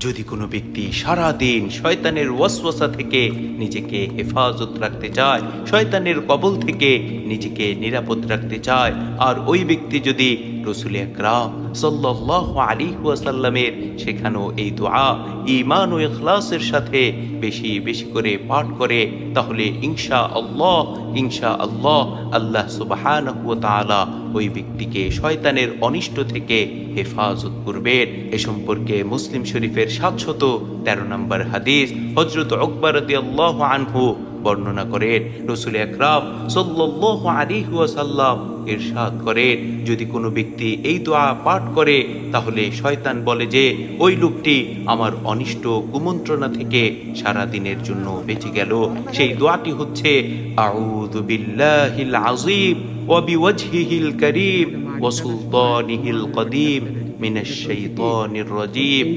যদি কোনো ব্যক্তি সারা দিন শয়তানের ওয়াসওয়াসা থেকে নিজেকে হেফাজত রাখতে চায়, শয়তানের কবল থেকে নিজেকে নিরাপদ রাখতে চায়, আর ওই ব্যক্তি যদি রাসূল আকরাম সাল্লাল্লাহু আলাইহি ওয়াসাল্লামের শেখানো এই দোয়া ঈমান ও ইখলাসের সাথে বেশি বেশি করে পাঠ করে, তাহলে ইনশাআল্লাহ আল্লাহ সুবহানাহু ওয়া তাআলা ওই ব্যক্তিকে শয়তানের অনিষ্ট থেকে হেফাজত করবেন। এ সম্পর্কে মুসলিম শরীফের 713 নম্বর হাদিস হযরত উকবা রাদিয়াল্লাহু আনহু বর্ণনা করেন। রাসূল আকরাম সাল্লাল্লাহু আলাইহি ওয়াসাল্লাম ইরশাদ করেন, যদি কোনো ব্যক্তি এই দোয়া পাঠ করে তাহলে শয়তান বলে যে ওই লোকটি আমার অনিষ্ট কুমন্ত্রণা থেকে সারা দিনের জন্য বেঁচে গেল। সেই দোয়াটি হচ্ছে আউযু বিল্লাহিল আযীম ওয়া বিওয়াজহিহিল কারীম ওয়া সুলতানিহিল কদীম মিনাশ শাইতানির রাজীম।